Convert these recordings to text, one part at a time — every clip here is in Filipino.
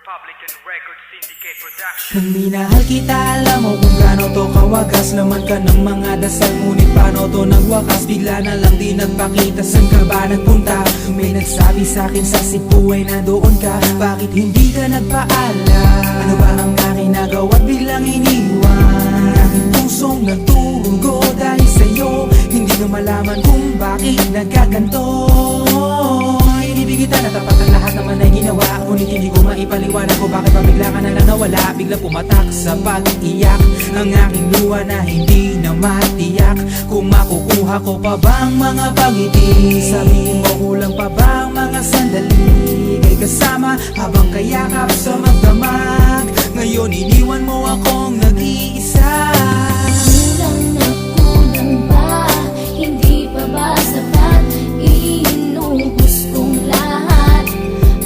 Republican Record Syndicate Production. Nung minahal kita, alam mo kung gaano to kawagas. Laman ka ng mga dasal, ngunit paano to nagwakas? Bigla na lang di nagpakita, saan ka ba nagpunta? May nagsabi sa'kin sa Cebu ay nandoon ka. Bakit hindi ka nagpaalam? Ano ba ang aking nagawa't biglang iniwan? Ang aking pusong nagtugo dahil sa'yo. Hindi ko malaman kung bakit nagkaganto. Inibig kita na tapat ang lahat naman ay ginawa, ngunit hindi ko maipaliwanag kung bakit pabigla ka na lang nawala. Biglang pumatak sa pag-iyak ang aking luha na hindi na matiyak. Kung makukuha ko pa bang mga pangiti? Sabihin mo kulang pa bang mga sandali? Kay kasama habang kayakap sa magdamag. Ngayon iniwan mo akong nag-iisa. Kulang na kulang ba? Hindi pa ba sapat? Inuubos kong lahat.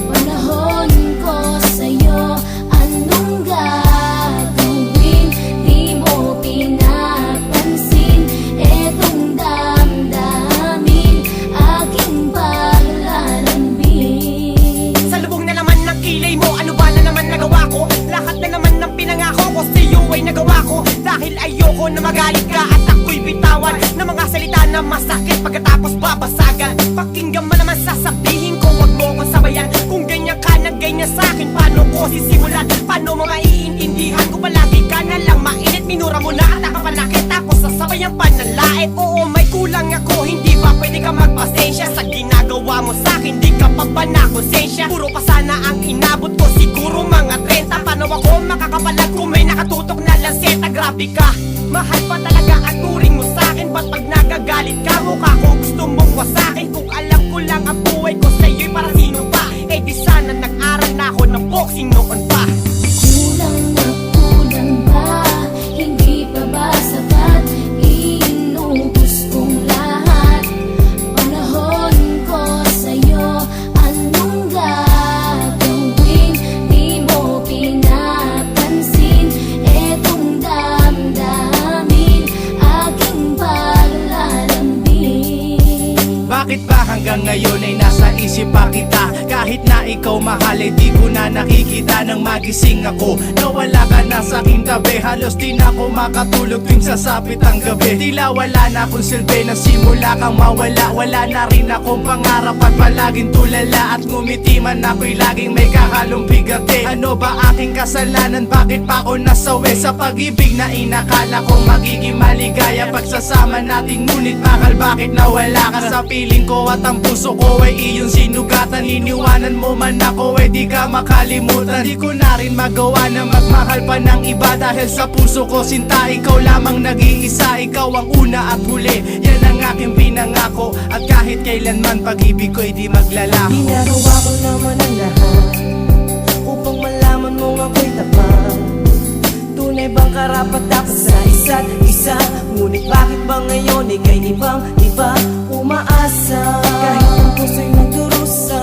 Panahon ko sa'yo, anong gagawin? Di mo pinapansin etong damdamin, aking paglalambing. Sa lubong na naman ng kilay mo, ano ba na naman nagawa ko? Lahat na naman ng pinangako ko sa'yo ay nagawa ko. Dahil ayoko na magalit ka at ako'y bitawan ng mga salita na masakit pagkatapos babasagan. Pakinggan mo naman sasabihin ko, wag mo ko sabayan. Kung ganyan ka na ganyan sa'kin, paano ko sisimulan? Paano mo maiintindihan ko palagi ka na lang mainit? Minura mo na at nakapanakit tapos sasabayan pa ng lait. Oo, may kulang ako, hindi ba pwede ka magpasensya sa ginagawa mo sa'kin? Di ka pa ba na konsensya? Puro pa sana ang inabot ko, siguro mga 30. Paano ako makakapalag kung may nakatutok na lanseta? Grabe ka, mahal pa talaga ang turing mo sa'kin. Ba't pag nagagalit ka, mukha ko gusto mong wasakin? Kung alam ko lang ang buhay ko sa'yo'y para sino pa? Eh di sana nag-aral na ako ng boxing noon pa. Kulang na kulang ba? Hindi pa ba sapat? Inuubos kong lahat. Panahon ko sa'yo, anong gagawin? Di mo pinapansin etong damdamin, aking paglalambing. Bakit ba hanggang ngayon ay nasa isip pa kita? Kahit na ikaw mahal ay di ko na nakikita. Nang magising ako, nawala ka na sa aking tabi. Halos di na ako makatulog tuwing sasapit ang gabi. Tila wala na akong silbi, nasimula kang mawala. Wala na rin akong pangarap at palaging tulala. At ngumiti man ako'y laging may kahalong bigati. Ano ba aking kasalanan? Bakit pa ako nasawi sa pag-ibig na inakala kong magiging maligaya? Pagsasama natin ngunit bakal bakit nawala ka? Sa piling ko at ang puso ko ay iyong sinugatan. Iniwanan mo man ako ay di ka makalimutan. Di ko na rin magawa na magmahal pa ng iba. Dahil sa puso ko sinta, ikaw lamang nag-iisa. Ikaw ang una at huli, yan ang aking pinangako. At kahit kailanman pag-ibig ko'y di maglalaho. Ginagawa ko naman ang lahat upang malaman mong ako'y tapat. Tunay bang karapat dapat sa isa't isa? Ngunit bakit ba ngayon ika'y ibang-iba umaasa? Kahit ang puso'y nagdurusa,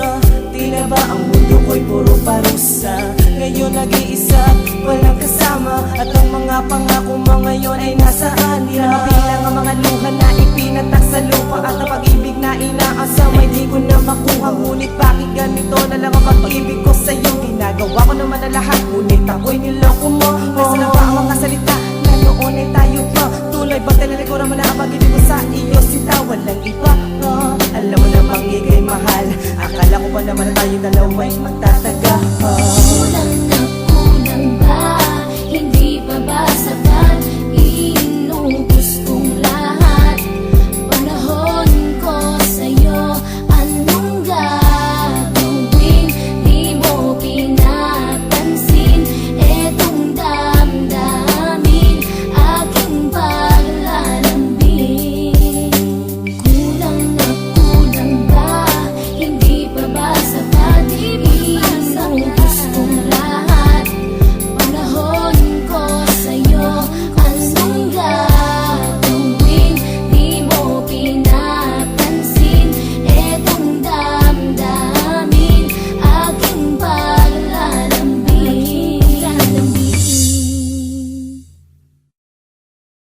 tila ba ang mundo ko'y puro parusa? Ngayon nag-iisa, walang kasama. At ang mga pangako mo ngayon ay nasaan? Di na mabilang ang mga luha na ipinatak sa lupa. At ang pag-ibig na inaasam ay di ko na makuha. Ngunit bakit ganito na lang ang pag-ibig ko sa'yo? Ginagawa ko naman na lahat, ngunit ako'y niloko mo. Nasa na ba ang mga salita na noon ay tayo pa? Tunay ba tinalikuran mo na ang pag-ibig ko sa iyo? Sita, walang iba. Alam mo namang ika'y mahal. Akala ko ba naman na tayong dalawa'y magtatagal?